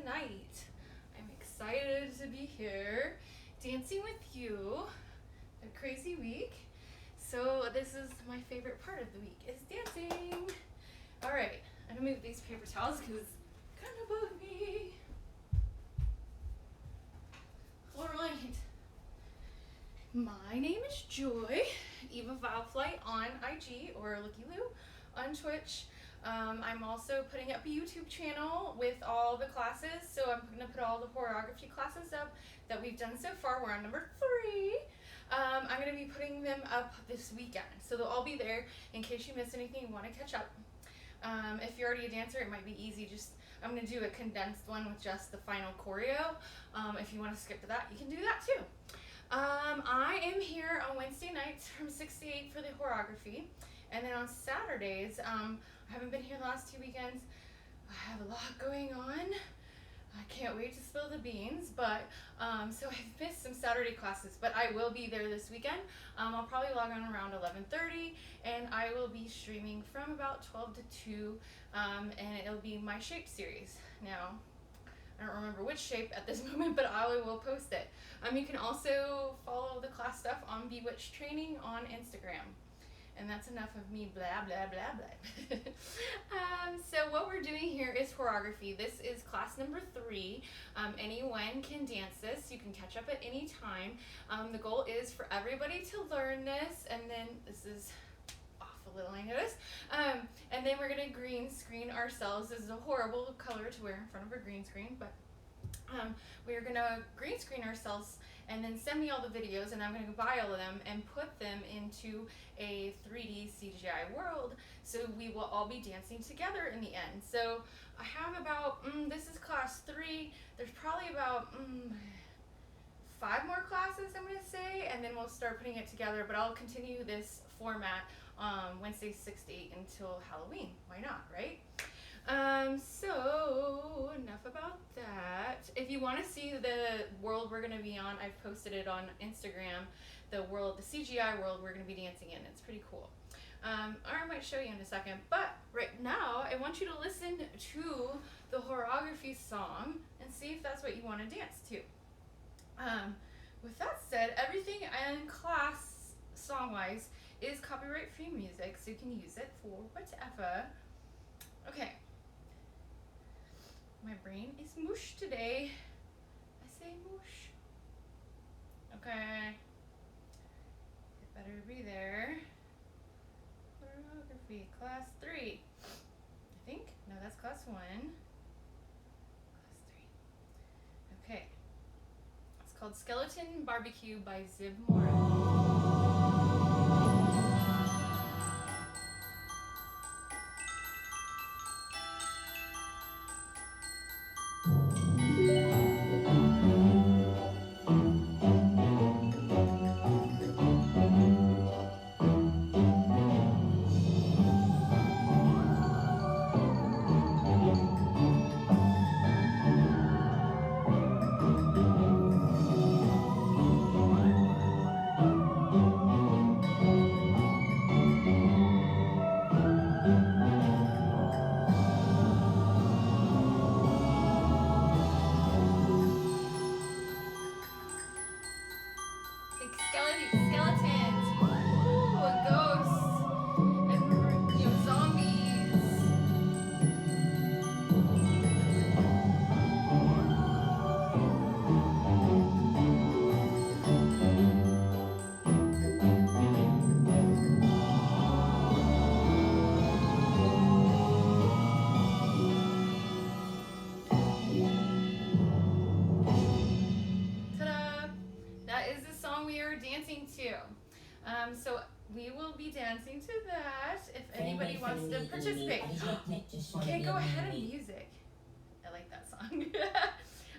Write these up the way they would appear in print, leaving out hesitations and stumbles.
tonight. I'm excited to be here dancing with you. A crazy week. So this is my favorite part of the week, is dancing. All right, I'm gonna move these paper towels because it's kind of bug me. All right. My name is Joy, Eva Valflight on IG or LookieLoo on Twitch. I'm also putting up a YouTube channel with all the classes, so I'm going to put all the horrorography classes up that we've done so far. We're on number 3. I'm going to be putting them up this weekend, so they'll all be there in case you miss anything and want to catch up. If you're already a dancer, it might be easy. I'm going to do a condensed one with just the final choreo. If you want to skip to that, you can do that too. I am here on Wednesday nights from 6 to 8 for the horrorography, and then on Saturdays, I haven't been here the last 2 weekends. I have a lot going on. I can't wait to spill the beans, but so I've missed some Saturday classes, but I will be there this weekend. I'll probably log on around 11:30, and I will be streaming from about 12 to 2, and it'll be my shape series. Now, I don't remember which shape at this moment, but I will post it. You can also follow the class stuff on Bewitched Training on Instagram. And that's enough of me blah, blah, blah, blah. So what we're doing here is horrorography. This is class number 3. Anyone can dance this. You can catch up at any time. The goal is for everybody to learn this, and then this is off a little, I notice. And then we're gonna green screen ourselves. This is a horrible color to wear in front of a green screen, but we're gonna green screen ourselves and then send me all the videos, and I'm gonna buy all of them and put them into a 3D CGI world, so we will all be dancing together in the end. So I have about, this is class 3, there's probably about 5 more classes, I'm gonna say, and then we'll start putting it together, but I'll continue this format Wednesday 6 to 8 until Halloween. Why not, right? So enough about that. If you want to see the world we're going to be on, I've posted it on Instagram, the CGI world we're going to be dancing in. It's pretty cool. Or I might show you in a second, but right now I want you to listen to the horrorography song and see if that's what you want to dance to. With that said, everything in class song-wise is copyright-free music, so you can use it for whatever. Okay. My brain is mush today. I say mush. Okay. It better be there. Horrorography, class 3. I think. No, that's class 1. Class 3. Okay. It's called Skeleton Barbecue by Ziv Morris. Skeletons, ooh, ghosts, and zombies. Ta-da! That is the song we are dancing to. So we will be dancing to that if anybody wants to participate. Okay, go ahead and music. I like that song.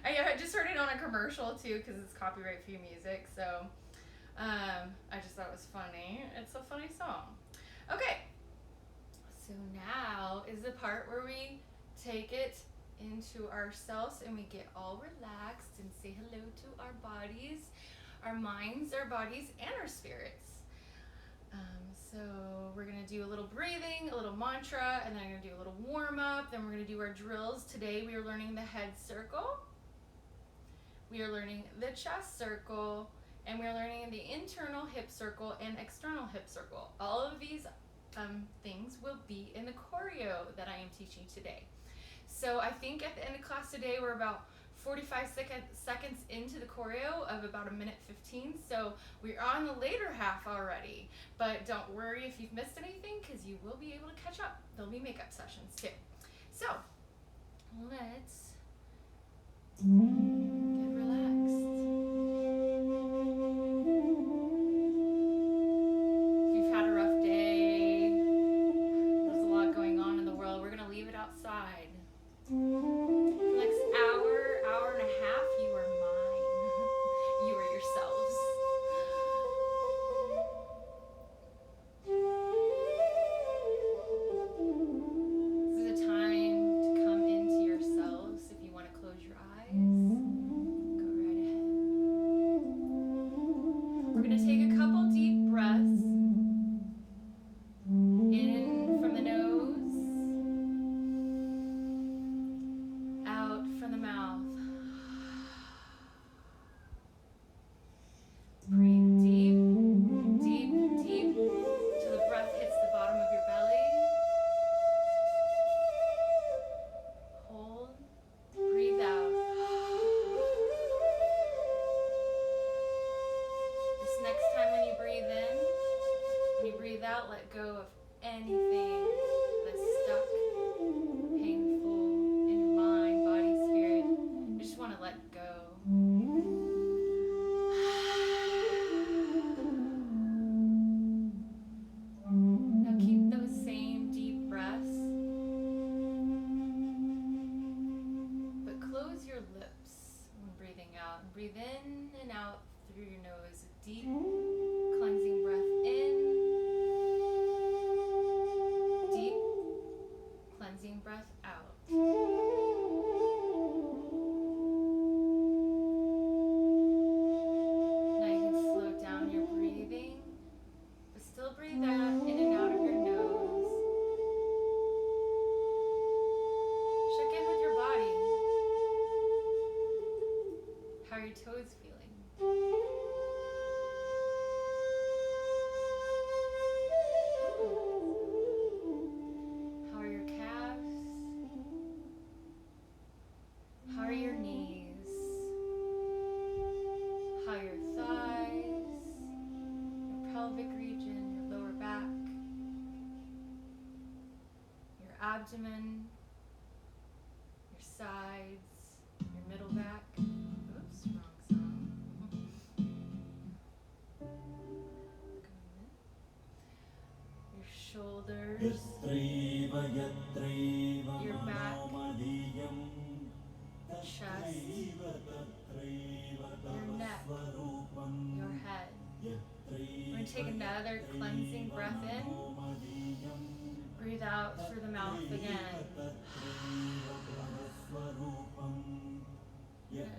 I just heard it on a commercial too because it's copyright-free music, so I just thought it was funny. It's a funny song. Okay, so now is the part where we take it into ourselves and we get all relaxed and say hello to our bodies, our minds, our bodies, and our spirits. So we're going to do a little breathing, a little mantra, and then I'm going to do a little warm-up. Then we're going to do our drills. Today we are learning the head circle. We are learning the chest circle, and we are learning the internal hip circle and external hip circle. All of these things will be in the choreo that I am teaching today. So I think at the end of class today we're about 45 seconds into the choreo of about 1:15. So we're on the later half already. But don't worry if you've missed anything, because you will be able to catch up. There'll be makeup sessions too. So let's get relaxed. If you've had a rough day, there's a lot going on in the world, we're going to leave it outside. For the next hour and a half, you are mine. You are yourselves. This is a time to come into yourselves. If you want to close your eyes, go right ahead. We're going to take a couple deep breaths in from the nose, out from the mouth. Breathe deep, deep, deep, till the breath hits the bottom of your belly. Hold, breathe out. This next time when you breathe in, when you breathe out, let go of anything that's stuck, painful in your mind, body, spirit. You just want to let go. Now keep those same deep breaths, but close your lips when breathing out. And breathe in and out through your nose. A deep cleansing breath in. Deep cleansing breath out. Now you can slow down your breathing, but still breathe out in and out of your nose. Check in with your body. How are your toes feeling? How are your calves? How are your knees? How are your thighs? Your pelvic region, your lower back, your abdomen, your sides, your middle back. Oops, wrong song. Your shoulders, your back, chest, your neck, your head. We're going to take another cleansing breath in. Breathe out through the mouth again.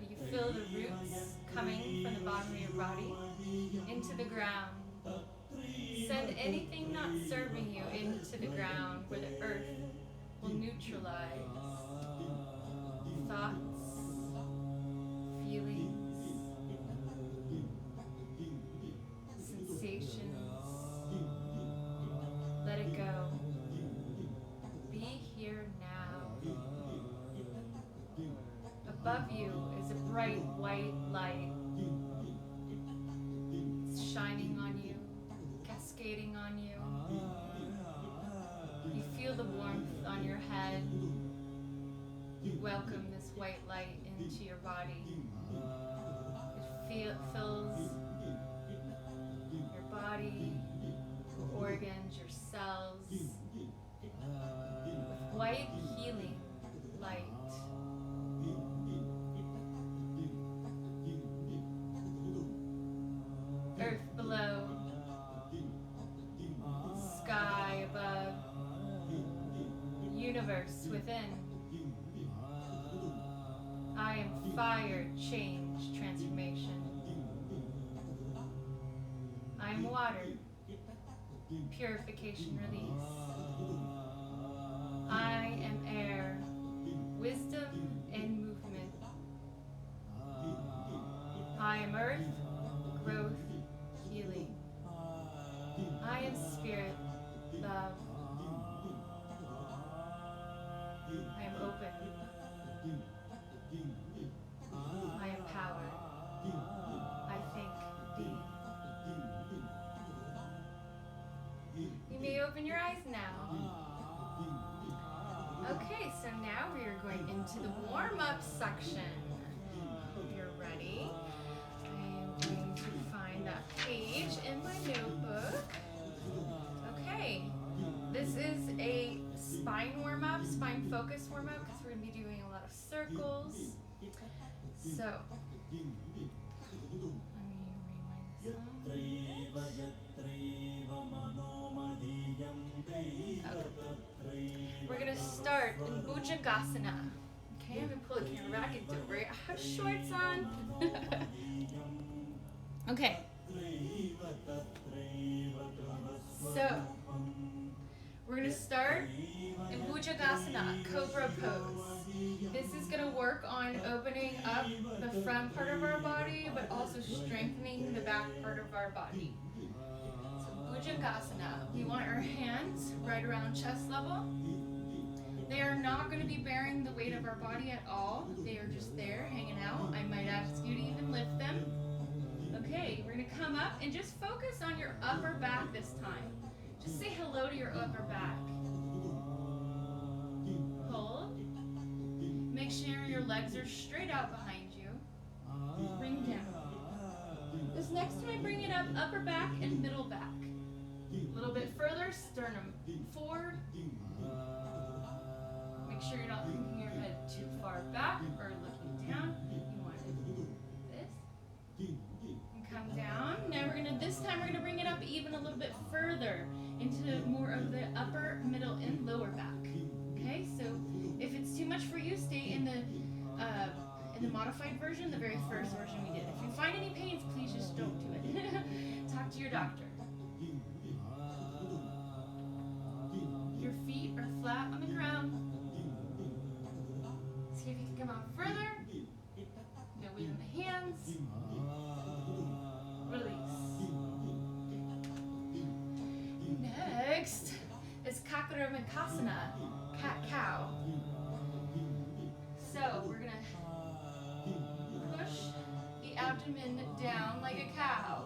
You feel the roots coming from the bottom of your body into the ground. Send anything not serving you into the ground where the earth will neutralize thoughts, feelings, sensations. Let it go. Be here now. Above you is a bright white light. It's shining on you, cascading on you. You feel the warmth on your head. You welcome this white light into your body. It fills your body, your organs, your cells with white healing light. Earth below, sky above, universe within. I am fire, change, transformation. I am water, Purification release. I am air, wisdom and movement. I am earth, growth, healing. I am spirit, love. I am open. I am power. I think, be. You may open your eyes now. Okay, so now we are going into the warm-up section. Hope you're ready. I am going to find that page in my notebook. Okay, this is a spine warm-up, spine focus warm-up, because we're going to be doing a lot of circles. So, let me rewind this one. We're going to start in Bhujangasana. Okay, I'm going to pull the camera back and don't worry, I have shorts on. Okay. So, we're going to start in Bhujangasana, Cobra pose. This is going to work on opening up the front part of our body, but also strengthening the back part of our body. So, Bhujangasana, we want our hands right around chest level. They are not going to be bearing the weight of our body at all. They are just there, hanging out. I might ask you to even lift them. Okay, we're going to come up and just focus on your upper back this time. Just say hello to your upper back. Hold. Make sure your legs are straight out behind you. Bring down. This next time I bring it up, upper back and middle back. A little bit further, sternum forward. Make sure you're not thinking your head too far back or looking down. You want to do this. And come down. Now this time we're gonna bring it up even a little bit further into more of the upper, middle, and lower back. Okay, so if it's too much for you, stay in the modified version, the very first version we did. If you find any pains, please just don't do it. Talk to your doctor. Your feet are flat on the ground. See if you can come out further. No weight in the hands. Release. Next is Kakaramankasana, cat-cow. So we're gonna push the abdomen down like a cow.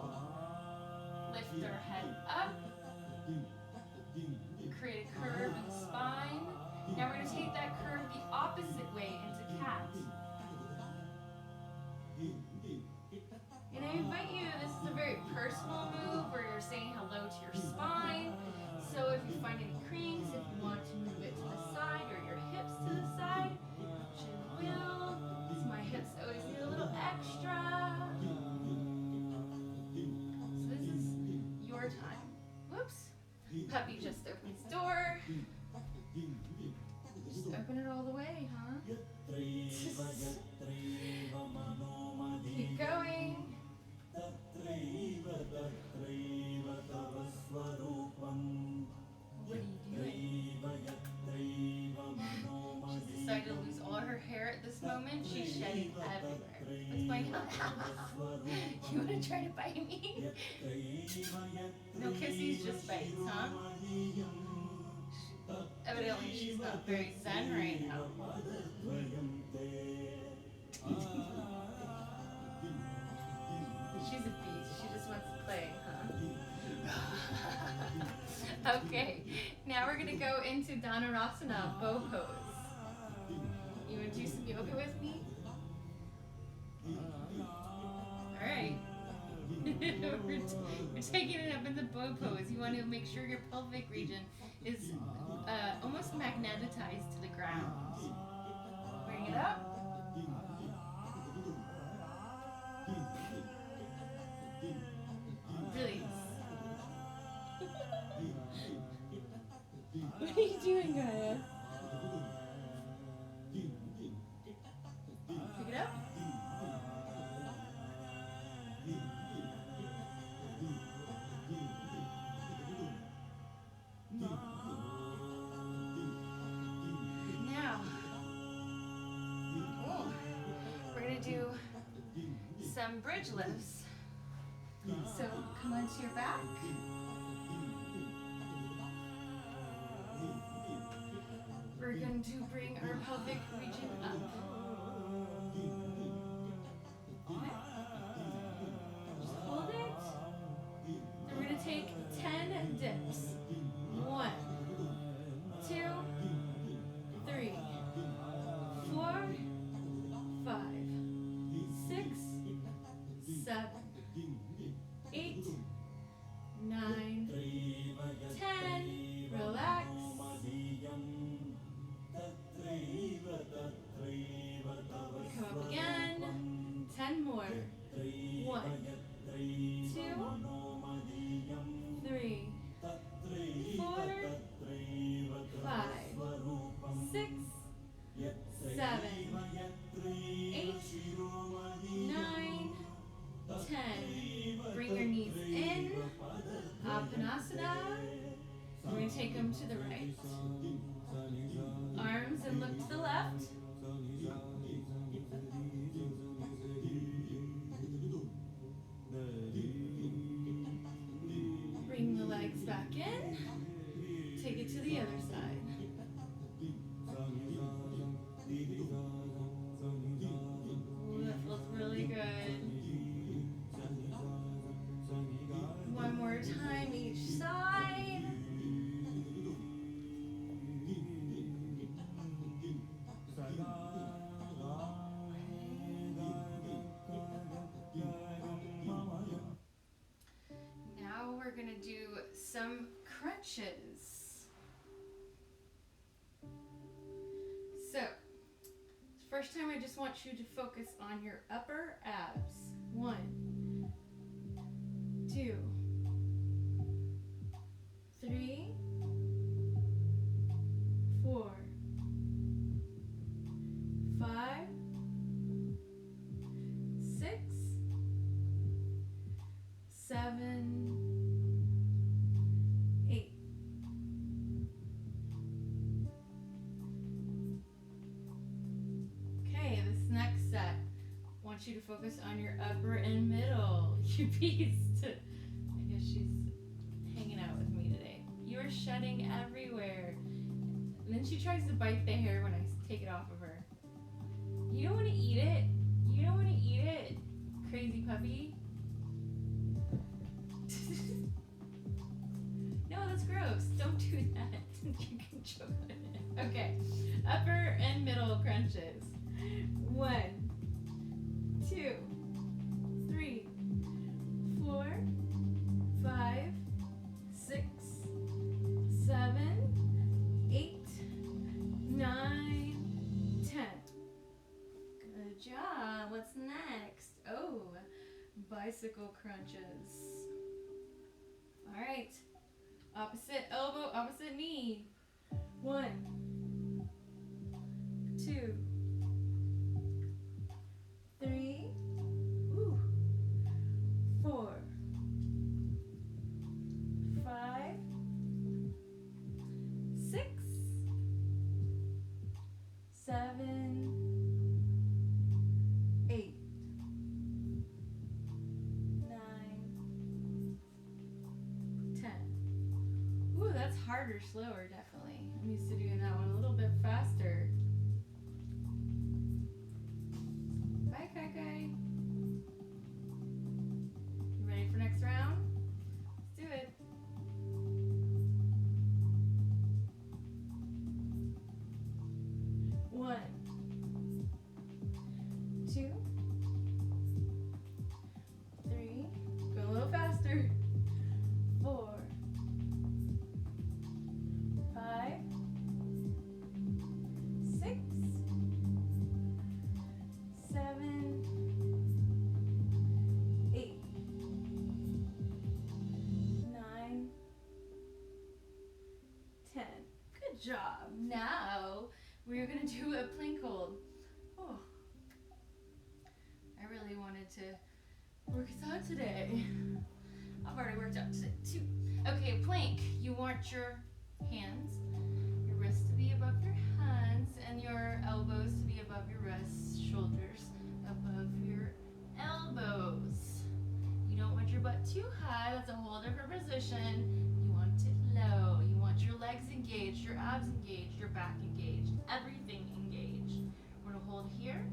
Lift our head up. Create a curve in the spine. Now we're going to take that curve the opposite way into cat. And I invite you, this is a very personal move where you're saying hello to your spine. So if you find any creaks, if you want to move it to the side or your hips to the side, you will. So my hips always need a little extra. So this is your time. Whoops. Puppy just opened his door. Just open it all the way, huh? Keep going. What are you doing? She's decided to lose all her hair at this moment. She's shedding everywhere. What's going on? You want to try to bite me? No kissies, just bites, huh? Evidently, she's not very zen right now. She's a beast. She just wants to play, huh? Okay, now we're going to go into Dhanurasana, bow pose. You want to do some yoga with me? Alright. We're taking it up in the bow pose. You want to make sure your pelvic region is almost magnetized to the ground. Bring it up. Release. What are you doing, Gaia? Pick it up. some bridge lifts. So come onto your back. We're going to bring our pelvic region up. Okay. Just hold it. Then we're going to take 10 dips. 1, 2, 3, 4, 5, 6, 7, 8, 9, 10. Relax. Come up again. 10 more. 1, 2, 3, 4, 5, 6, 7, 8, 9, 10. Bring your knees in. Apanasana. We're going to take them to the right. Arms and look to the left. Bring the legs back in. Take it to the other side. Ooh, that feels really good. One more time each side. Now we're going to do some crunches. So, first time I just want you to focus on your upper abs. 1, 2, 3, 4, 5, 6, 7, 8. Okay, this next set, I want you to focus on your upper and middle. You beast. I guess she's hanging out with me today. You are shedding everywhere. And then she tries to bite the hair when I take it off of her. You don't want to eat it. You don't want to eat it, crazy puppy. No, that's gross. Don't do that. You can choke on it. Okay, upper and middle crunches. 1, 2, 3, 4, 5, 6, 7, 8, 9, 10. Good job. What's next? Oh, bicycle crunches. All right. Opposite elbow, opposite knee. 1, 2, 3, 4, 5, 6, 7, 8, 9, 10. Ooh, that's harder, slower, definitely. I'm used to doing that one a little bit faster. Bye, Kai. You ready for next round? Let's do it. One, 2, 3, go a little faster. 4, 5, 6, 7, 8, 9, 10. Good job. Now we're gonna do a plank hold. Oh, I really wanted to work this out today. I've already worked out today too. Okay, plank. You want your hands, your wrists to be above your hands, and your elbows to be above your wrists, shoulders above your elbows. that's a whole different position. You want it low. You want your legs engaged, your abs engaged, your back engaged, everything engaged. We're gonna hold here.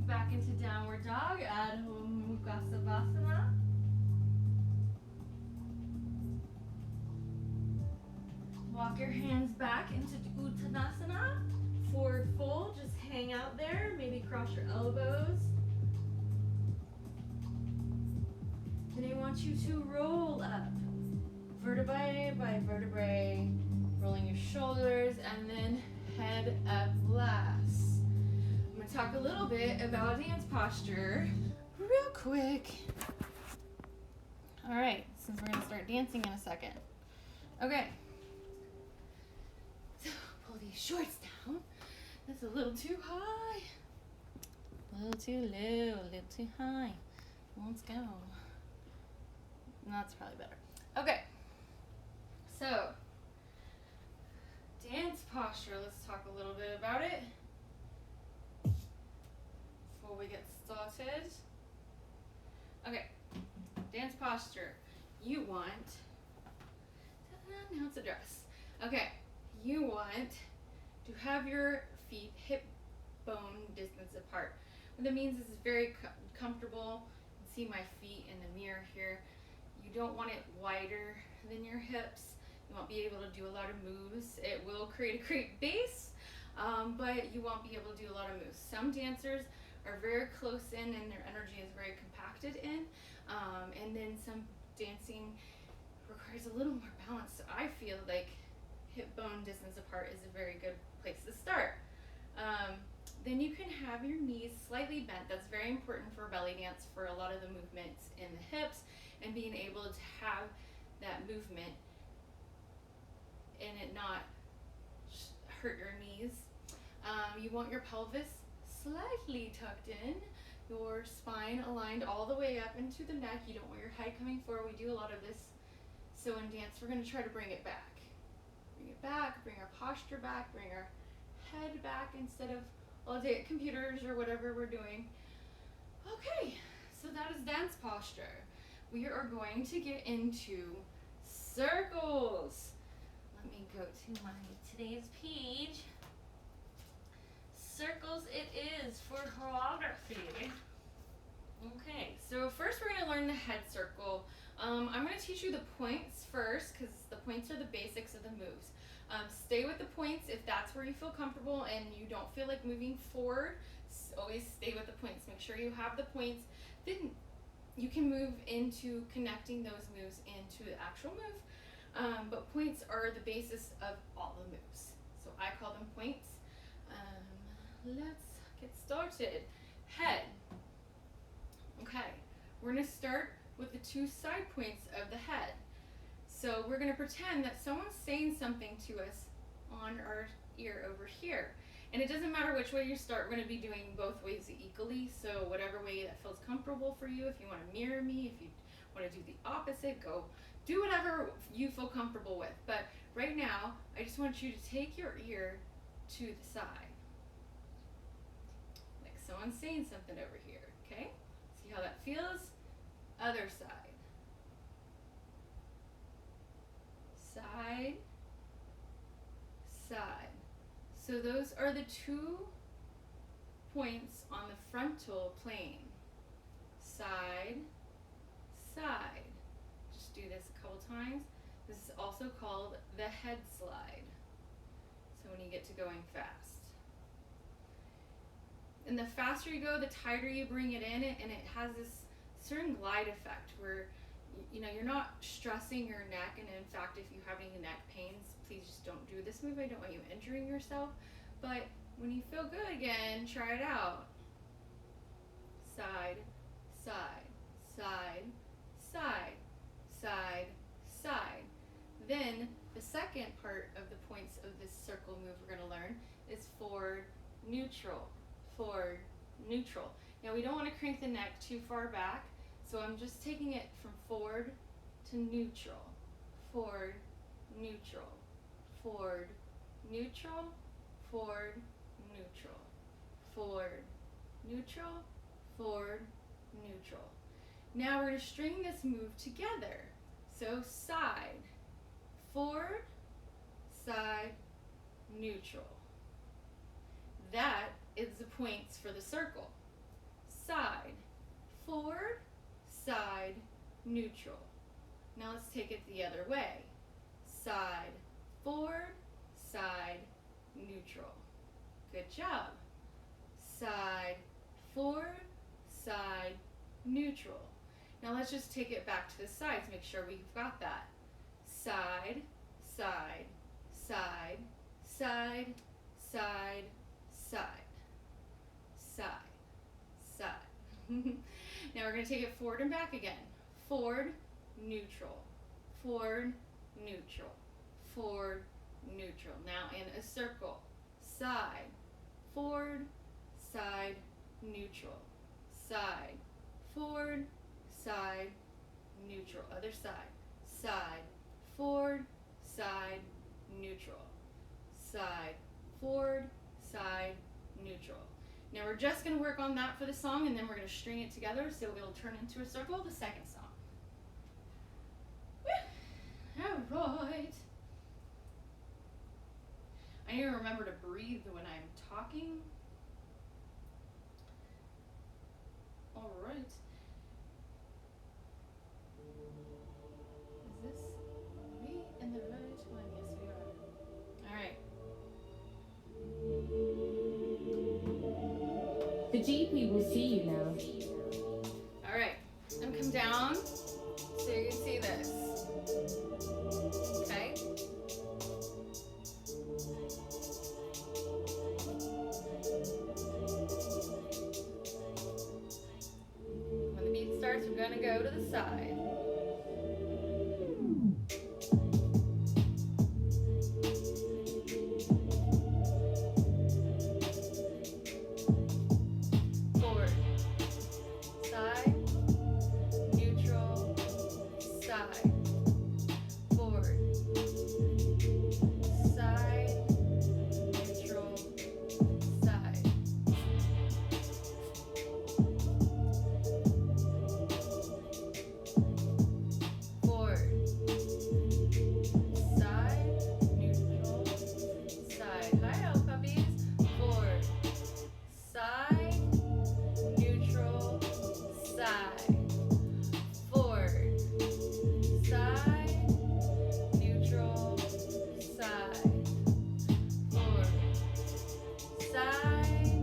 Back into downward dog, Adho Mukha Savasana. Walk your hands back into Uttanasana. Forward fold, just hang out there, maybe cross your elbows. Then I want you to roll up, vertebrae by vertebrae, rolling your shoulders, and then head up last. I'm going to talk a little bit about dance posture real quick. All right, since we're going to start dancing in a second. Okay. So pull these shorts down. That's a little too high. A little too low, a little too high. Let's go. That's probably better. Okay. So, dance posture. Let's talk a little bit about it before we get started. Okay. Dance posture. You want, now it's a dress. Okay. You want to have your feet hip bone distance apart. What that means is it's very comfortable. You can see my feet in the mirror here. You don't want it wider than your hips. You won't be able to do a lot of moves. It will create a great base, but you won't be able to do a lot of moves. Some dancers are very close in and their energy is very compacted in, and then some dancing requires a little more balance. So I feel like hip bone distance apart is a very good place to start. Then you can have your knees slightly bent. That's very important for belly dance, for a lot of the movements in the hips, and being able to have that movement and it not hurt your knees. You want your pelvis slightly tucked in, your spine aligned all the way up into the neck. You don't want your head coming forward. We do a lot of this. So in dance, we're going to try to bring it back. Bring it back, bring our posture back, bring our head back instead of all day at computers or whatever we're doing. Okay, so that is dance posture. We are going to get into circles. Let me go to my today's page. Circles it is for horroragraphy. Okay, so first we're going to learn the head circle. I'm going to teach you the points first because the points are the basics of the moves. Stay with the points if that's where you feel comfortable and you don't feel like moving forward. Always stay with the points. Make sure you have the points. Then you can move into connecting those moves into the actual move. But points are the basis of all the moves. So I call them points. Let's get started. Head. Okay, we're going to start with the two side points of the head. So we're going to pretend that someone's saying something to us on our ear over here. And it doesn't matter which way you start, we're going to be doing both ways equally. So whatever way that feels comfortable for you. If you want to mirror me, if you want to do the opposite, go do whatever you feel comfortable with. But right now, I just want you to take your ear to the side. Like someone's saying something over here, okay? See how that feels? Other side. Side, side. So those are the 2 points on the frontal plane. Side, side. Just do this a couple times. This is also called the head slide. So when you get to going fast. And the faster you go, the tighter you bring it in, and it has this certain glide effect where you're not stressing your neck, and in fact, if you have any neck pains, please just don't do this move. I don't want you injuring yourself. But when you feel good again, try it out. Side, side, side, side, side, side. Then the second part of the points of this circle move we're going to learn is forward, neutral, forward, neutral. Now we don't want to crank the neck too far back, so I'm just taking it from forward to neutral, forward, neutral, forward, neutral, forward, neutral, forward, neutral, forward, neutral. Now we're going to string this move together. So side, forward, side, neutral. That is the points for the circle. Side, forward, side, neutral. Now let's take it the other way. Side, forward, side, neutral. Good job. Side, forward, side, neutral. Now let's just take it back to the sides, make sure we've got that. Side, side, side, side, side, side, side, side. Now we're going to take it forward and back again. Forward, neutral, forward, neutral, forward, neutral. Now in a circle. Side, forward, side, neutral, side, forward, side, neutral. Other side. Side, forward, side, neutral, side, forward, side, neutral. Now we're just going to work on that for the song, and then we're going to string it together so it'll turn into a circle the second song. Woo. All right. I need to remember to breathe when I'm talking. All right. Is this we in the right one? Yes, we are. All right. The GP will see you now. All right. I'm come down so you can see this. Okay. When the beat starts, we're gonna go to the side. Forward, side, neutral, side, forward, side, neutral, side. Forward, side, neutral, side. Hi, all puppies. Forward, side, neutral, side. Forward, side, neutral, side. Forward, side,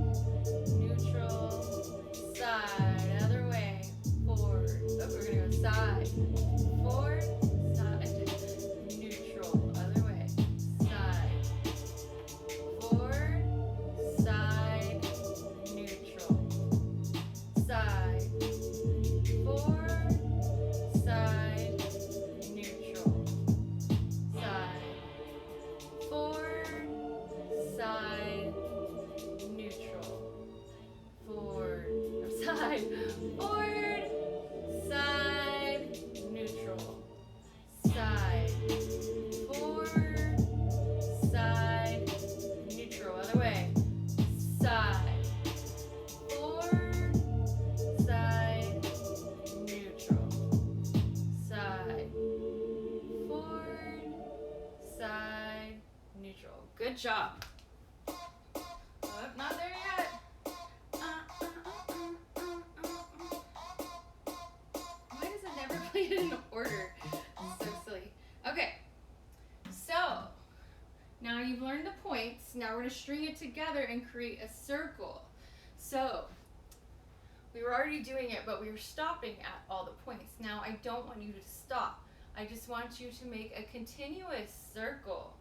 neutral, side. Other way. Forward. Oh, we're gonna go side. Forward, side, neutral. Other way. Side. Forward, side, neutral. Side. Forward, side, neutral. Side. Forward, side, neutral. Forward, side. Forward, side, neutral. Side. Forward, side, neutral. Other way. Side. Forward, side, neutral. Side. Forward, side, neutral. Good job. Oh, not there yet. Why does it never play it in order? It's so silly. Okay, so now you've learned the points. Now we're going to string it together and create a circle. So we were already doing it, but we were stopping at all the points. Now I don't want you to stop. I just want you to make a continuous circle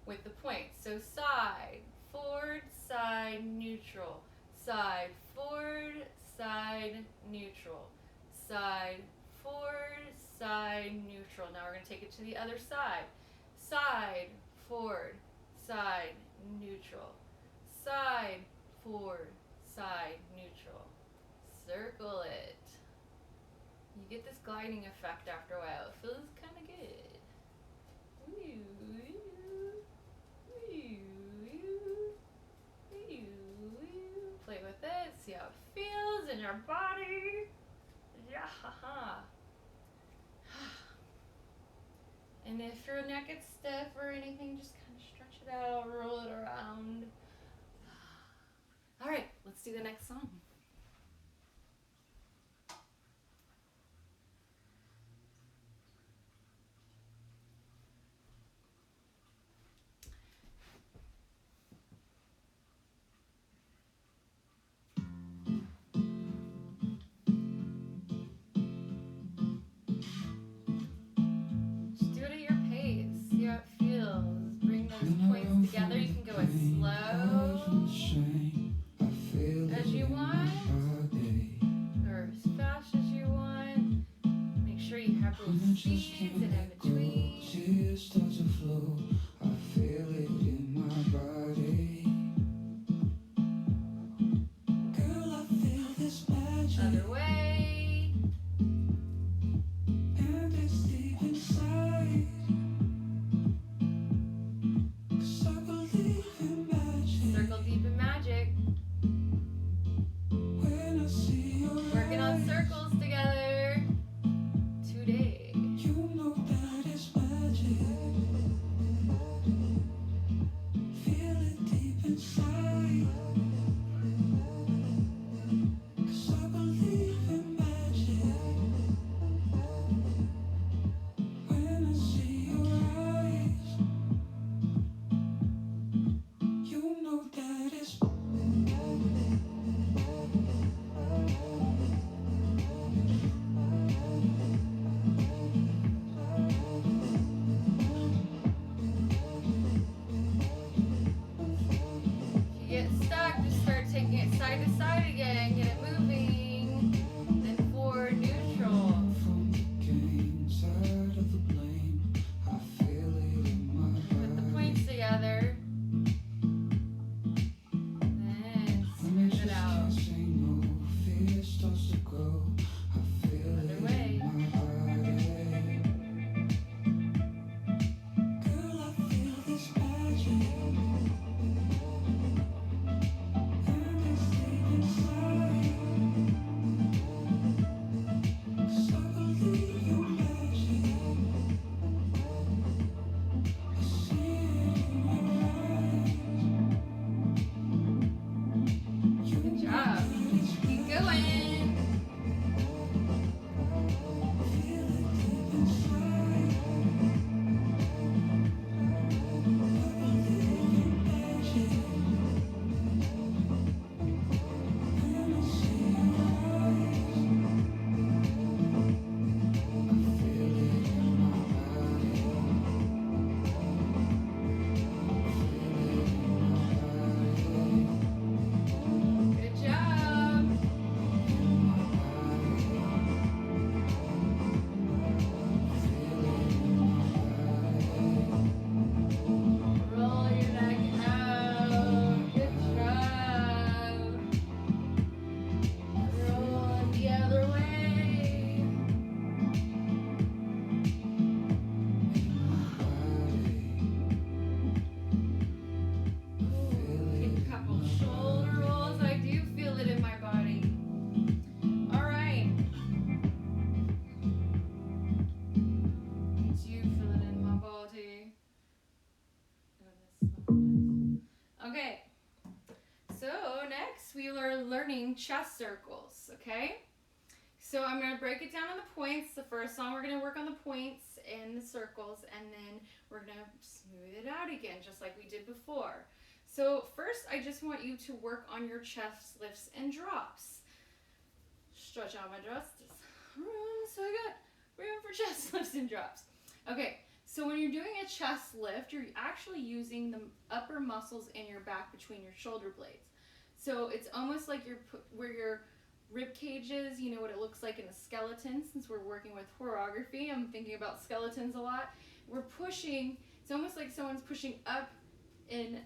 with the points. So side, forward, side, neutral. Side, forward, side, neutral. Side, forward, side, neutral. Now we're going to take it to the other side. Side, forward, side, neutral. Side, forward, side, neutral. Circle it. You get this gliding effect after a while. It feels kind of good. see how it feels in your body. Yeah, haha. And if your neck gets stiff or anything, just kind of stretch it out, roll it around. All right, let's do the next song. Just do it at your pace. See how it feels. Bring those points together. You can go as slow as you want or as fast as you want. Make sure you have both speeds and in between. Tears start to flow. I feel it in my body. Girl, I feel this magic. Other way. And it's deep inside. 'Cause I believe in magic. Circle deep in magic. When I see your Working on eyes, circles together today. you know that it's magic. Feel it deep inside. 'Cause I believe in magic. When I see your eyes, you know that it's If you get stuck, just start taking it side to side again. Get it moving. Then forward neutral. from the game, tired of the blame. I feel it in my Put the body. points together. Then smooth it out. Can't say no, fear starts to grow. I feel Other it way. in my body. Girl, I feel this magic. And it's deep inside. 'Cause I believe in magic. I see it in your eyes. Good job. Keep going. Feel it deep inside. I believe in magic. When I see your eyes, I feel it in my body. Feel it in my body. Good job. Roll your neck out. Good job. Roll it the other way. Take a couple shoulder rolls. I do feel it in my body. All right. Do you feel it in my body? Okay. So next we are learning chest circles. Okay. So I'm going to break it down on the points. The first song we're going to work on the points and the circles, and then we're going to smooth it out again, just like we did before. So first, I just want you to work on your chest lifts and drops. Stretch out my chest. So I got room for chest lifts and drops. Okay, so when you're doing a chest lift, you're actually using the upper muscles in your back between your shoulder blades. So it's almost like where your rib cage is, you know what it looks like in a skeleton. Since we're working with horroragraphy, I'm thinking about skeletons a lot. We're pushing, it's almost like someone's pushing up and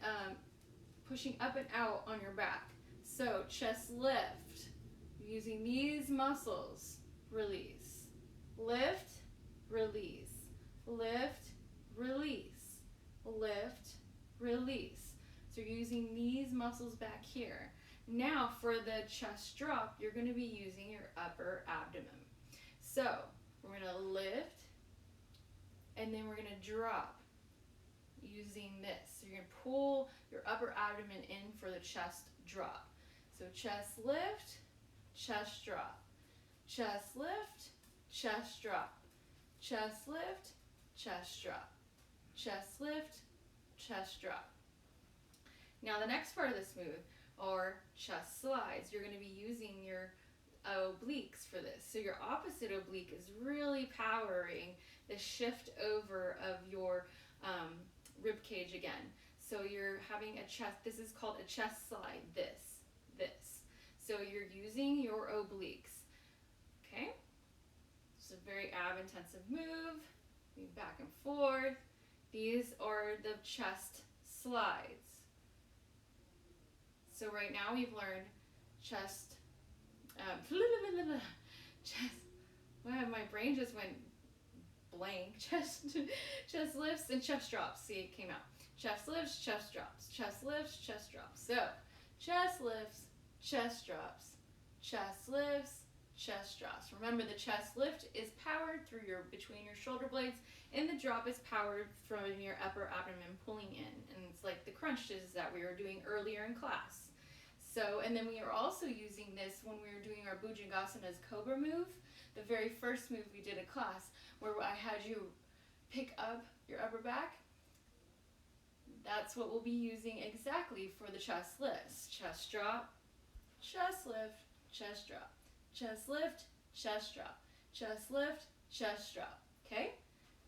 out on your back. So chest lift, using these muscles, release, lift, release, lift, release, lift, release. So you're using these muscles back here. Now for the chest drop, you're going to be using your upper abdomen. So we're going to lift, and then we're going to drop using this. So you're going to pull your upper abdomen in for the chest drop. So chest lift, chest drop, chest lift, chest drop, chest lift, chest drop, chest lift, chest drop. Now the next part of this move are chest slides. You're going to be using your obliques for this. So your opposite oblique is really powering the shift over of your rib cage again. So you're having a chest, this is called a chest slide, this. So you're using your obliques, okay? It's a very ab intensive move, move back and forth. These are the chest slides. So right now we've learned chest, wow, my brain just went blank. Chest lifts and chest drops. See, it came out. Chest lifts, chest drops. Chest lifts, chest drops. So, chest lifts, chest drops. Chest lifts, chest drops. Remember, the chest lift is powered through between your shoulder blades, and the drop is powered from your upper abdomen pulling in. And it's like the crunches that we were doing earlier in class. So, and then we are also using this when we were doing our Bhujangasana's Cobra move, the very first move we did in class, where I had you pick up your upper back. That's what we'll be using exactly for the chest lifts. Chest drop, chest lift, chest drop, chest lift, chest drop, chest lift, chest drop. Okay?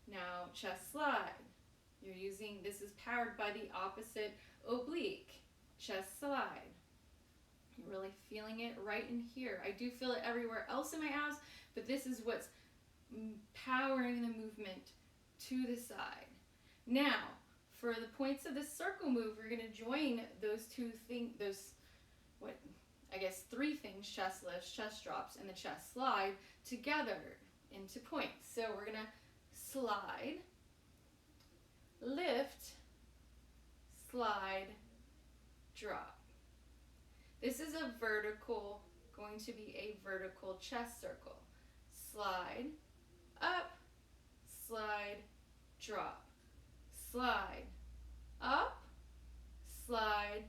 Now chest slide. You're using, this is powered by the opposite oblique. Chest slide. You're really feeling it right in here. I do feel it everywhere else in my abs, but this is what's powering the movement to the side. Now, for the points of this circle move, we're going to join those two things, three things, chest lifts, chest drops, and the chest slide together into points. So we're going to slide, lift, slide, drop. This is going to be a vertical chest circle. Slide, up, slide, drop. Slide, up, slide,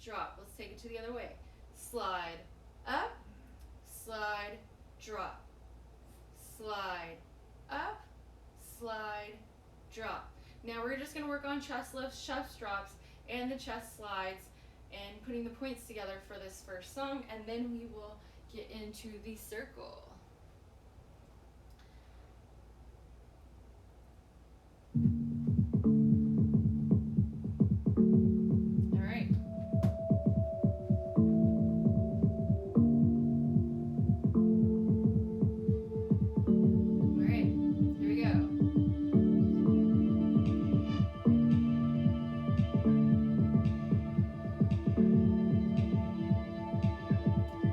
drop. Let's take it to the other way. Slide, up, slide, drop. Slide, up, slide, drop. Now we're just going to work on chest lifts, chest drops, and the chest slides, and putting the points together for this first song, and then we will get into the circle. All right. All right, here we go.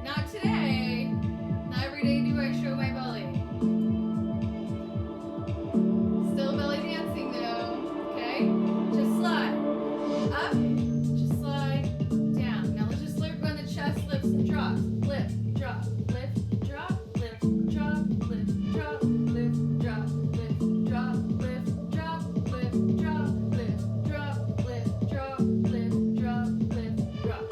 Not today. Not every day do I show my belly. Still belly dancing though, okay? Just slide up, just slide down. Now let's just work on the chest lifts and drops. Lift, drop, lift, drop, lift, drop, lift, drop, lift, drop, lift, drop, lift, drop, lift, drop, lift, drop, lift, drop, lift, drop, lift, drop.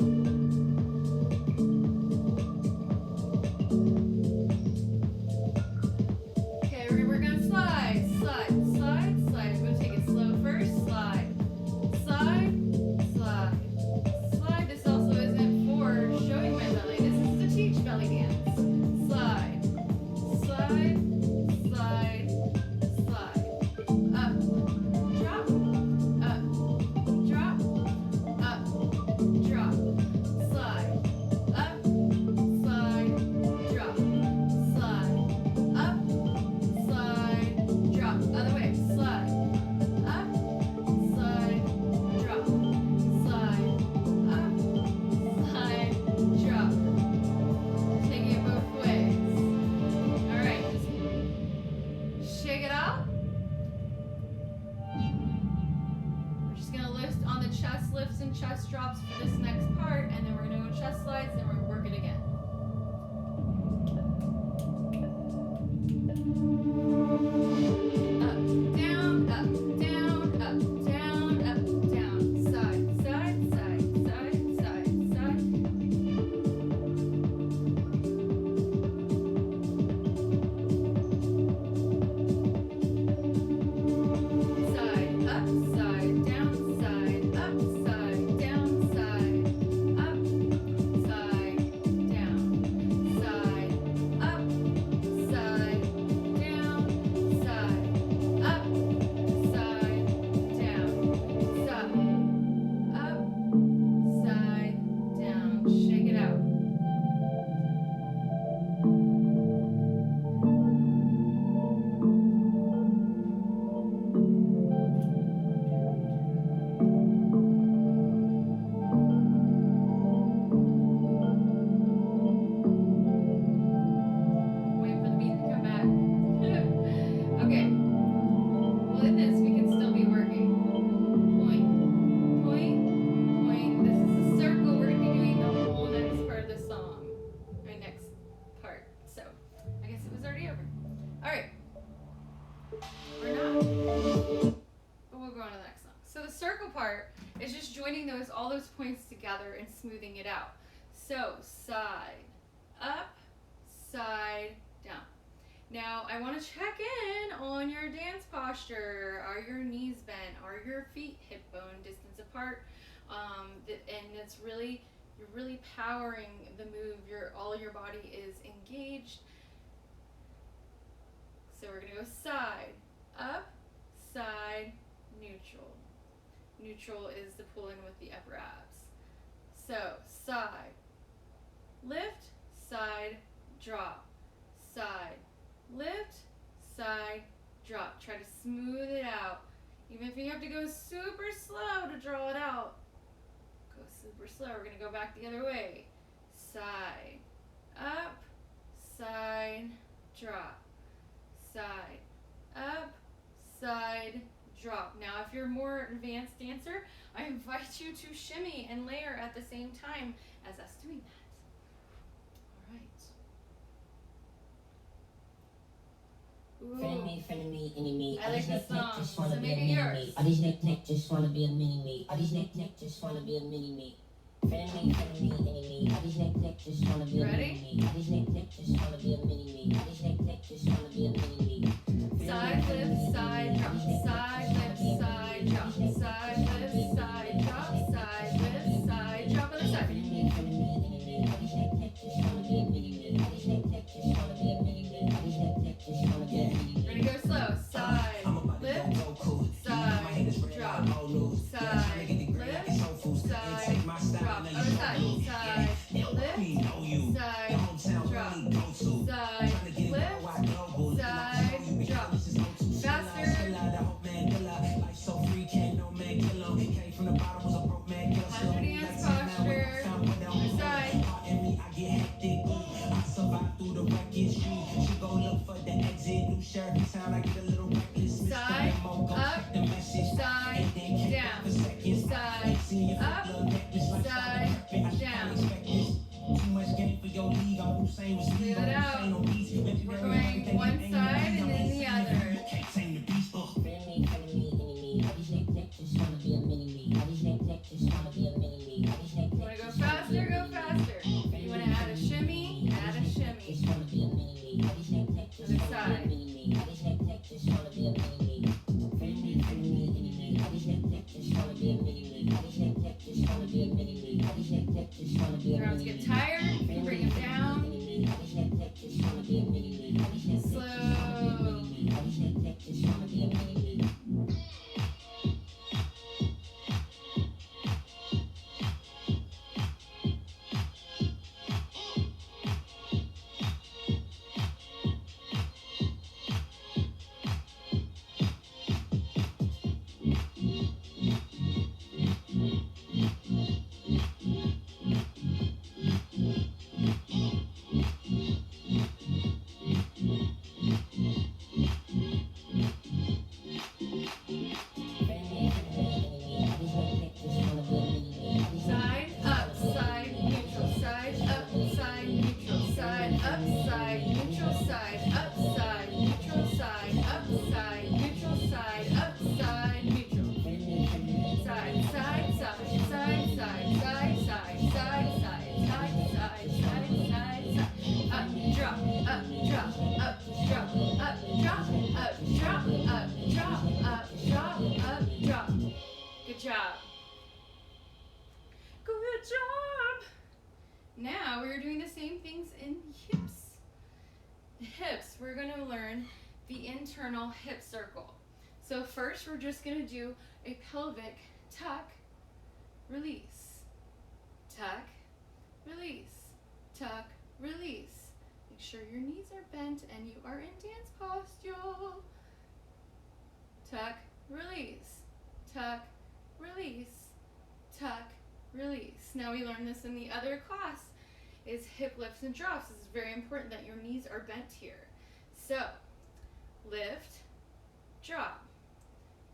those points together and smoothing it out. So side, up, side, down. Now I want to check in on your dance posture. Are your knees bent? Are your feet hip bone distance apart? And it's really, you're really powering the move. All your body is engaged. So we're gonna go side, up, side, neutral. Neutral is the pull in with the upper abs. So side, lift, side, drop, side, lift, side, drop. Try to smooth it out. Even if you have to go super slow to draw it out, go super slow. We're gonna go back the other way. Side, up, side, drop, side, up, side, drop. Now if you're a more advanced dancer, I invite you to shimmy and layer at the same time as us doing that. Friend me, enemy. I like this song, Just wanna so be make a it mini yours. me. All these neck just wanna be a mini me. All these neck just wanna be a mini me. Friend me, enemy. All these neck just wanna be a mini me. All these neck just wanna be a mini me. All these neck just wanna be a mini me. Side lift, side drop, side lift, side drop, side lift, side drop, side lift, side drop, other side. Friend me, enemy. All these neck just wanna be a mini me. All these neck just wanna be a mini me. All these neck just wanna be a mini me. We're gonna go slow. Side lift, side drop, side lift, side drop, other side. Side lift, side drop, side lift, side drop. Faster. How's your dance posture? Other side. Side, up, side, down. Side, up, side, down. Leave it out. We're going one side and then the other. Want to go faster? Go faster. You want to add a shimmy? Add a shimmy. Other side. Your arms get tired, you can bring them down. Slow. Side, up, side, neutral, side, up, side, neutral, side, up, side, neutral, side, up, side, neutral, side, up, side, neutral, side, up, side, neutral. Side, side, side, side, side, side, side, side, side, side, side, side, side, side. Up, drop, up, drop, up, drop, up, drop, up, drop, up, drop, up, drop, up, drop. Good job. Good job. Now we're doing the same things in hips. The hips, we're going to learn the internal hip circle. So first we're just going to do a pelvic tuck, release, tuck, release, tuck, release. Make sure your knees are bent and you are in dance posture. Tuck, release, tuck, release, tuck, release. Now we learned this in the other class, is hip lifts and drops. This is very important that your knees are bent here. So, lift, drop,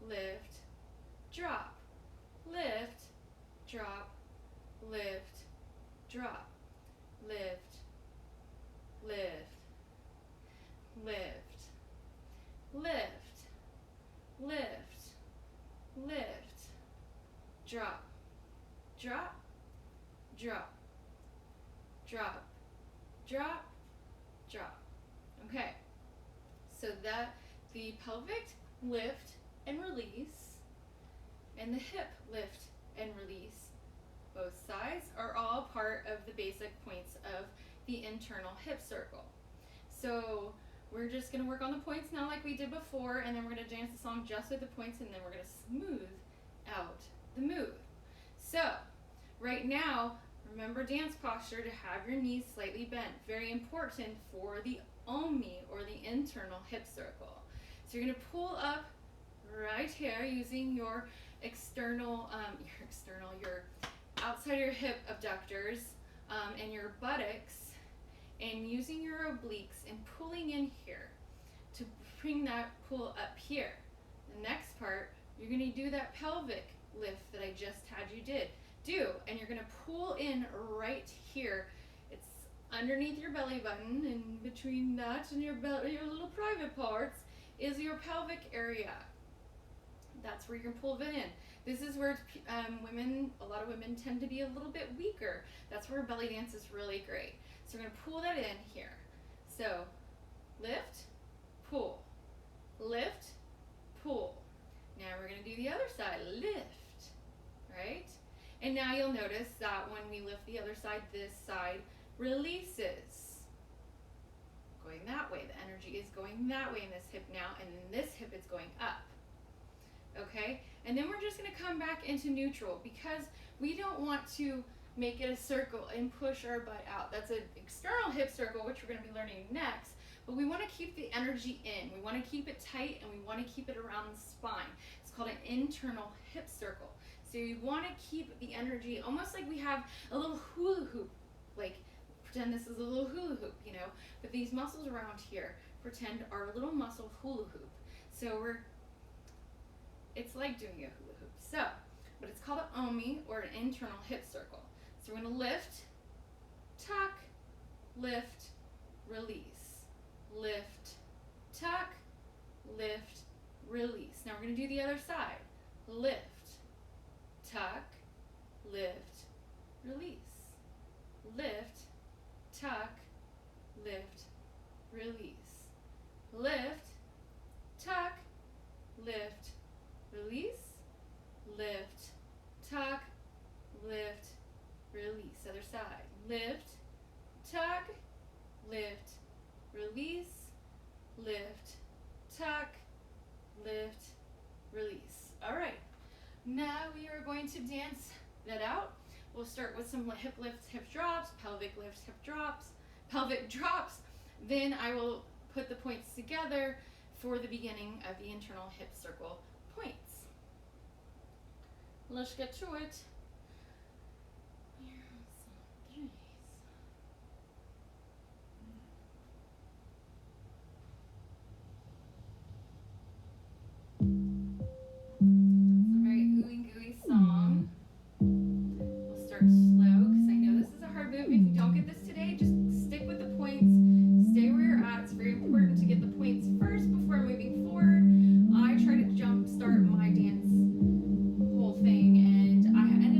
lift, drop, lift, drop, lift, drop, lift, lift, lift, lift, lift, lift, drop, drop, drop, drop, drop, drop. Okay, so that the pelvic lift and release and the hip lift and release, both sides, are all part of the basic points of the internal hip circle. So we're just going to work on the points now like we did before, and then we're going to dance the song just with the points, and then we're going to smooth out the move. So right now, remember dance posture to have your knees slightly bent. Very important for the omi, or the internal hip circle. So you're going to pull up right here using your your outside of your hip abductors and your buttocks, and using your obliques and pulling in here to bring that pull up here. The next part, you're going to do that pelvic lift that I just had you do, and you're going to pull in right here. It's underneath your belly button, and between that and your little private parts is your pelvic area. That's where you're going to pull it in. This is where a lot of women tend to be a little bit weaker. That's where belly dance is really great. So we're going to pull that in here. So lift, pull, lift, pull. Now we're going to do the other side, lift, right? And now you'll notice that when we lift the other side, this side releases. Going that way, the energy is going that way in this hip now, and in this hip it's going up. Okay, and then we're just going to come back into neutral, because we don't want to make it a circle and push our butt out. That's an external hip circle, which we're going to be learning next, but we want to keep the energy in. We want to keep it tight, and we want to keep it around the spine. It's called an internal hip circle. So you want to keep the energy almost like we have a little hula hoop, like pretend this is a little hula hoop, you know, but these muscles around here pretend are a little muscle hula hoop. So it's like doing a hula hoop. So, but it's called an omi, or an internal hip circle. So we're going to lift, tuck, lift, release, lift, tuck, lift, release. Now we're going to do the other side. Lift, tuck, lift, release, lift, tuck, lift, release, lift, tuck, lift, release, lift, tuck, lift, release. Other side. Lift, tuck, lift, release, lift, tuck, lift, release. All right. Now we are going to dance that out. We'll start with some hip lifts, hip drops, pelvic lifts, hip drops, pelvic drops. Then I will put the points together for the beginning of the internal hip circle points. Let's get to it. And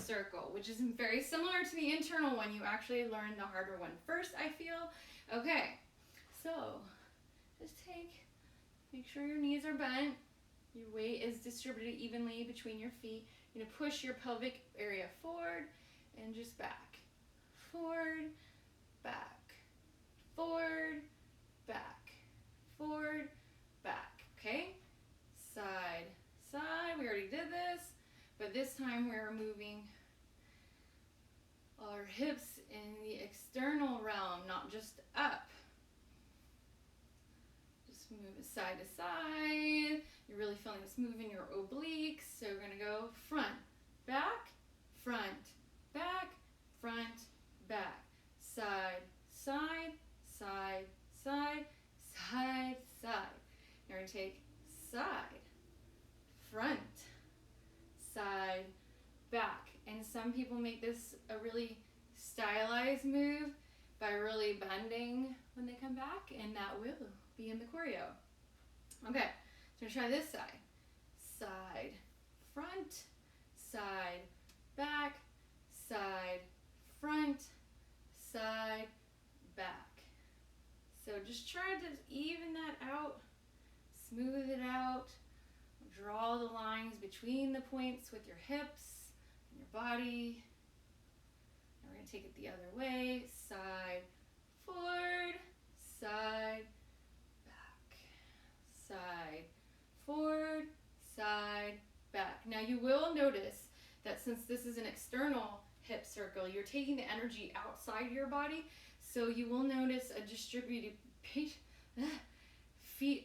circle, which is very similar to the internal one. You actually learn the harder one first, I feel. Okay, so just make sure your knees are bent. Your weight is distributed evenly between your feet. You're gonna push your pelvic area forward and just back. Forward, back, forward, back, forward, back, okay? Side, side, we already did this, but this time we're moving our hips in the external realm, not just up. Just move it side to side. You're really feeling this move in your obliques, so we're gonna go front, back, front, back, front, back, side, side, side, side, side, side. You're gonna take side, front, side, back. And some people make this a really stylized move by really bending when they come back, and that will be in the choreo. Okay, so try this side. Side, front, side, back, side, front, side, back. So just try to even that out, smooth it out, draw the lines between the points with your hips and your body. And we're gonna take it the other way, side, forward, side, back, side, forward, side, back. Now you will notice that since this is an external hip circle, you're taking the energy outside your body, so you will notice a distributed feet,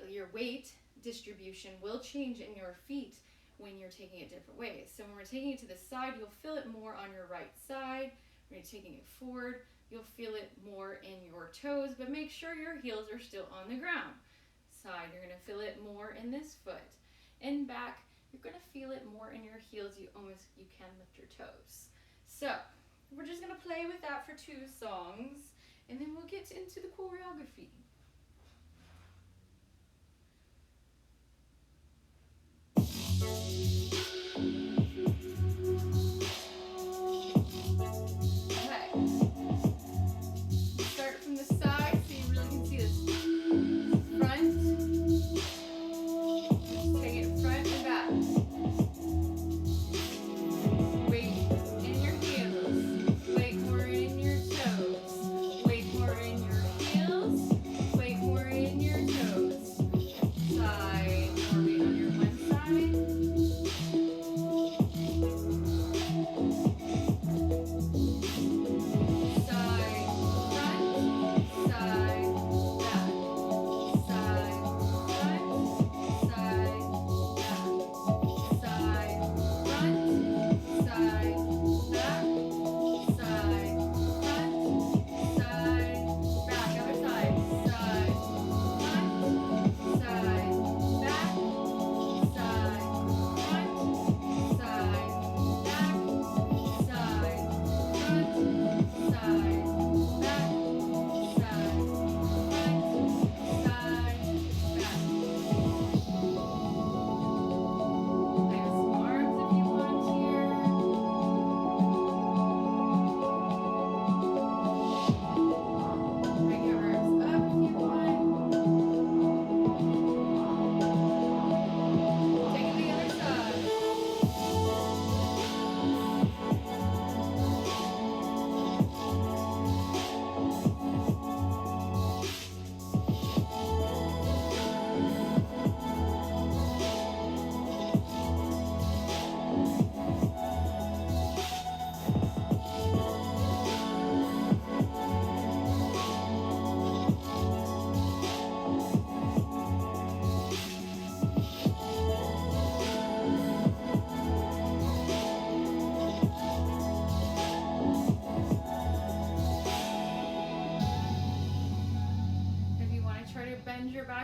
your weight distribution will change in your feet when you're taking it different ways. So when we're taking it to the side, you'll feel it more on your right side. When you're taking it forward, you'll feel it more in your toes, but make sure your heels are still on the ground. Side, you're gonna feel it more in this foot. And back, you're gonna feel it more in your heels. You can lift your toes. So we're just gonna play with that for 2 songs, and then we'll get into the choreography.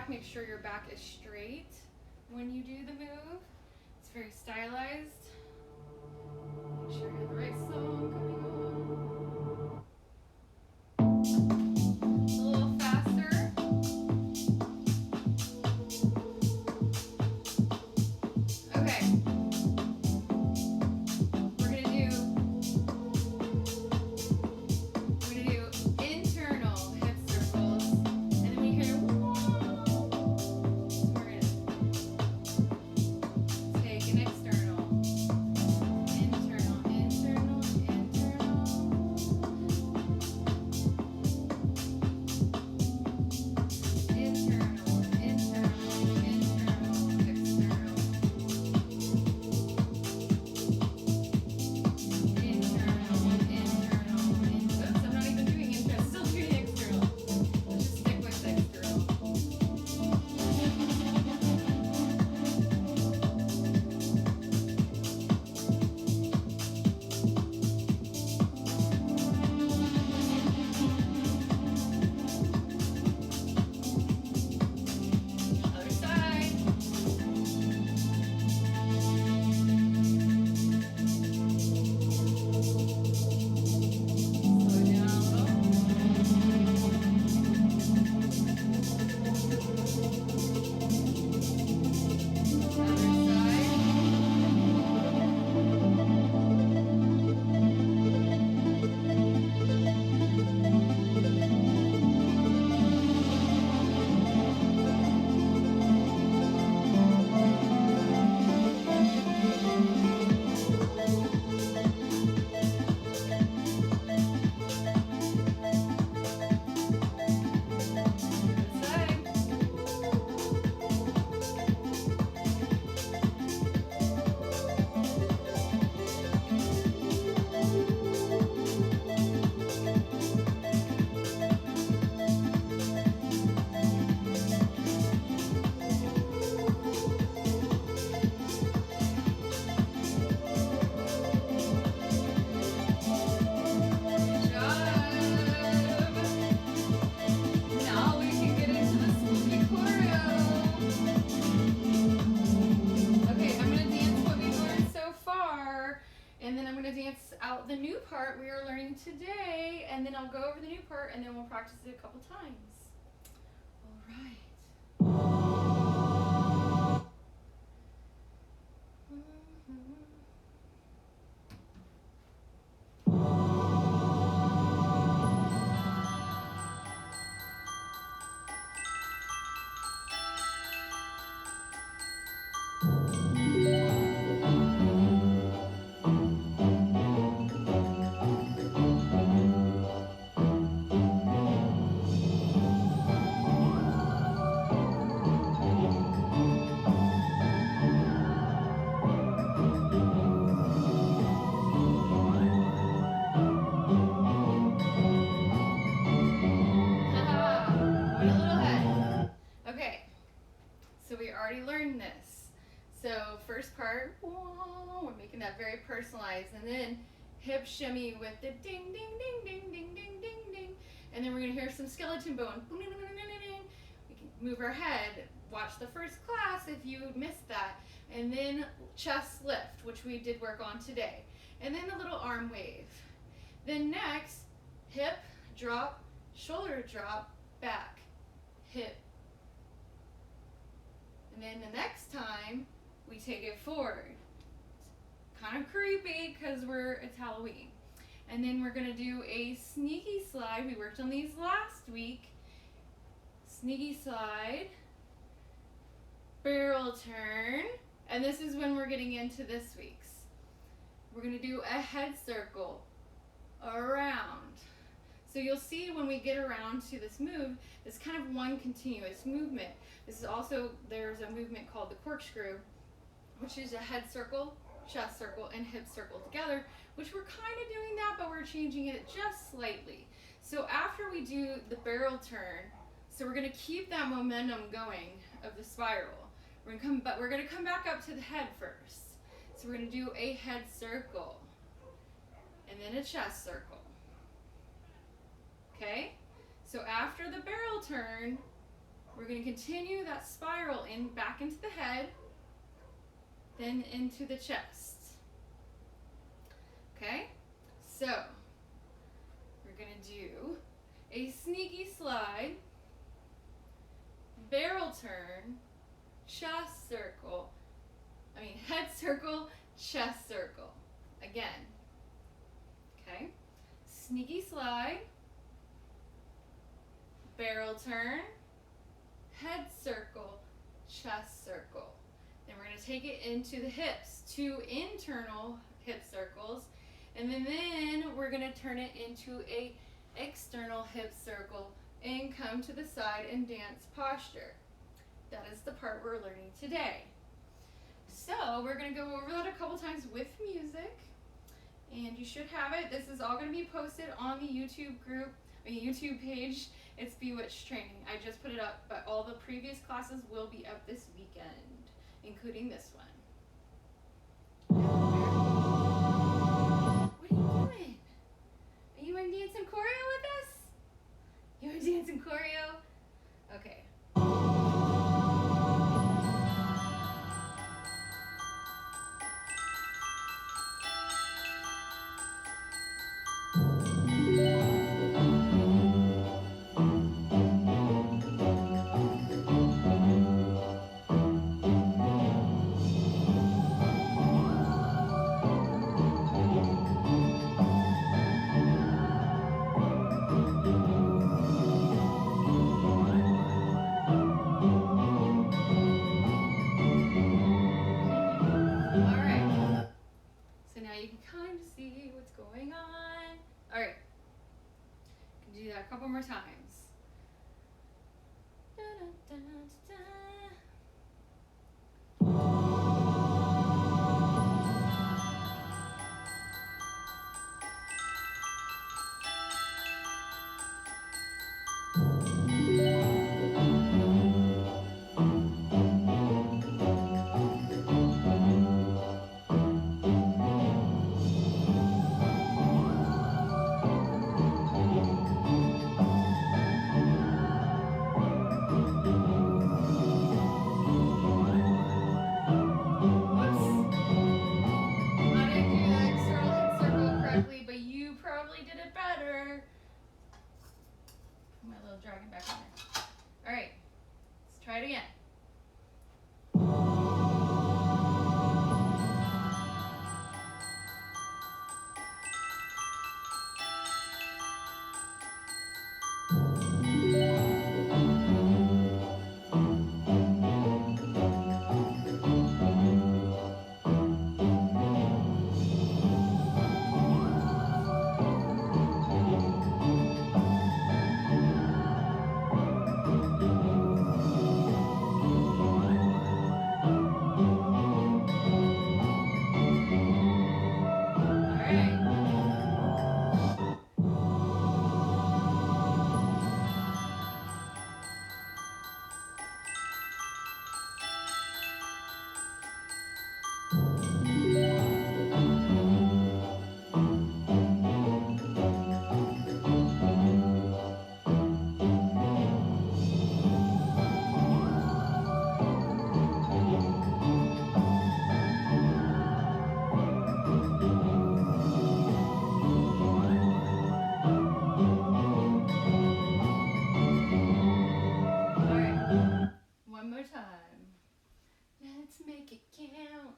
Make sure your back is straight when you do the move. It's very stylized. Make sure you have the right song coming on. A little faster. Okay. We're gonna do And then I'm going to dance out the new part we are learning today, and then I'll go over the new part, and then we'll practice it a couple times. All right. Already learned this. So first part, we're making that very personalized, and then hip shimmy with the ding, ding, ding, ding, ding, ding, ding, ding, and then we're gonna hear some skeleton bone. We can move our head. Watch the first class if you missed that, and then chest lift, which we did work on today, and then a little arm wave. Then next, hip drop, shoulder drop, back, hip. And then the next time, we take it forward. It's kind of creepy because it's Halloween. And then we're gonna do a sneaky slide. We worked on these last week. Sneaky slide, barrel turn, and this is when we're getting into this week's. We're gonna do a head circle around. So you'll see when we get around to this move, it's kind of one continuous movement. This is also, there's a movement called the corkscrew, which is a head circle, chest circle, and hip circle together, which we're kind of doing that, but we're changing it just slightly. So after we do the barrel turn, so we're gonna keep that momentum going of the spiral. We're gonna come back up to the head first. So we're gonna do a head circle, and then a chest circle. Okay, so after the barrel turn, we're going to continue that spiral back into the head, then into the chest. Okay, so we're going to do a sneaky slide, barrel turn, head circle, chest circle. Again. Okay, sneaky slide, barrel turn, head circle, chest circle. Then we're going to take it into the hips, 2 internal hip circles, and then we're going to turn it into a external hip circle and come to the side and dance posture. That is the part we're learning today. So we're going to go over that a couple times with music, and you should have it. This is all going to be posted on the YouTube page. It's Bewitched Training. I just put it up, but all the previous classes will be up this weekend, including this one. What are you doing? Are you in dance and choreo with us? You in dance and choreo? Okay. A couple more times. Da, da, da, da, da. dragging back on there. All right, let's try it again. One more time. Let's make it count.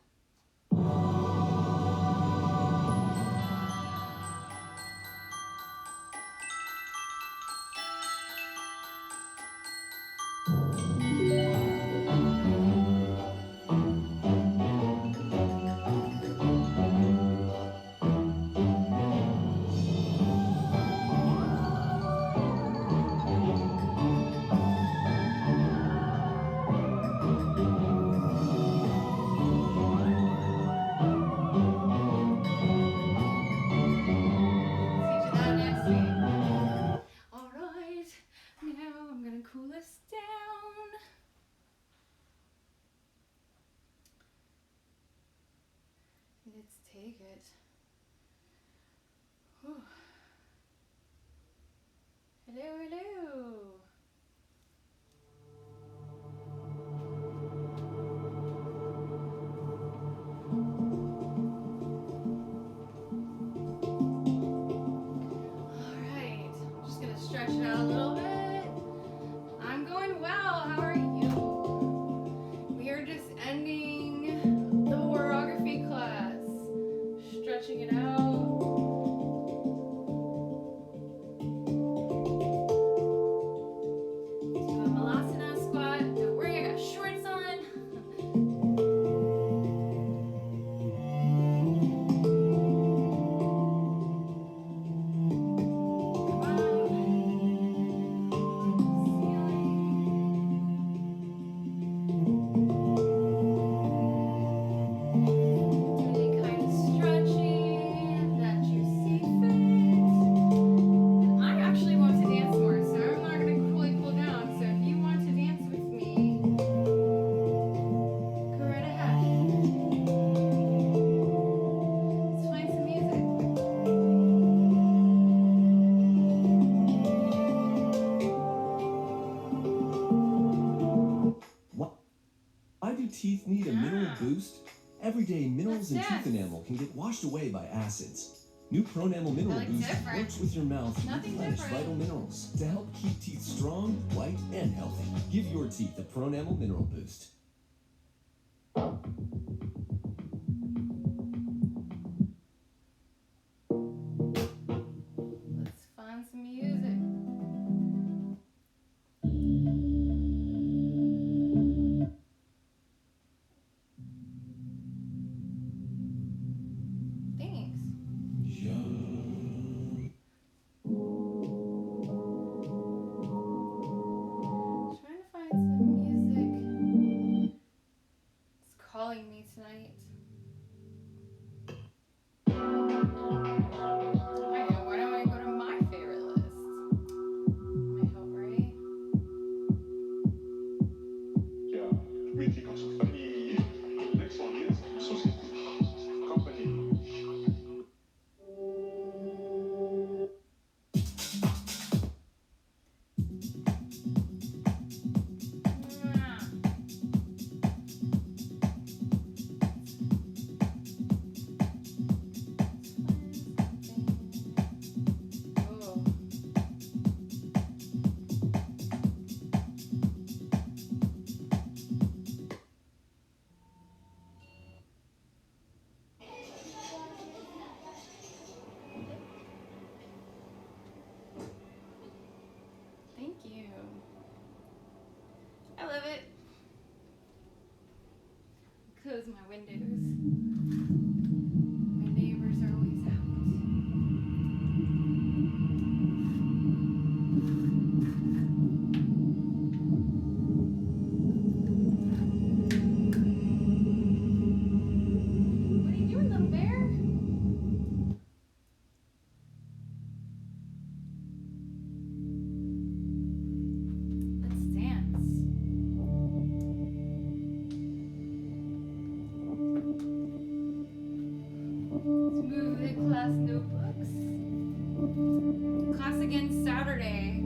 Cool us down. Let's take it. Whew. Hello, hello. All right, I'm just gonna stretch it out a little bit. I'm going well. How are you? We are just ending the horroragraphy class. Stretching it out. Do a malasana squat. Don't worry, I got shorts on. Teeth need a mineral boost? Everyday minerals and That's tooth enamel can get washed away by acids. New Pronamel Mineral That looks Boost different. works with your mouth to Nothing replenish different. vital minerals to help keep teeth strong, white, and healthy. Give your teeth a Pronamel Mineral Boost. Let's find some music. Thanks. Trying to find some music. my windows. My neighbors are always out. What are you doing, little bear? Let's dance. Let's move the class notebooks. Class again Saturday.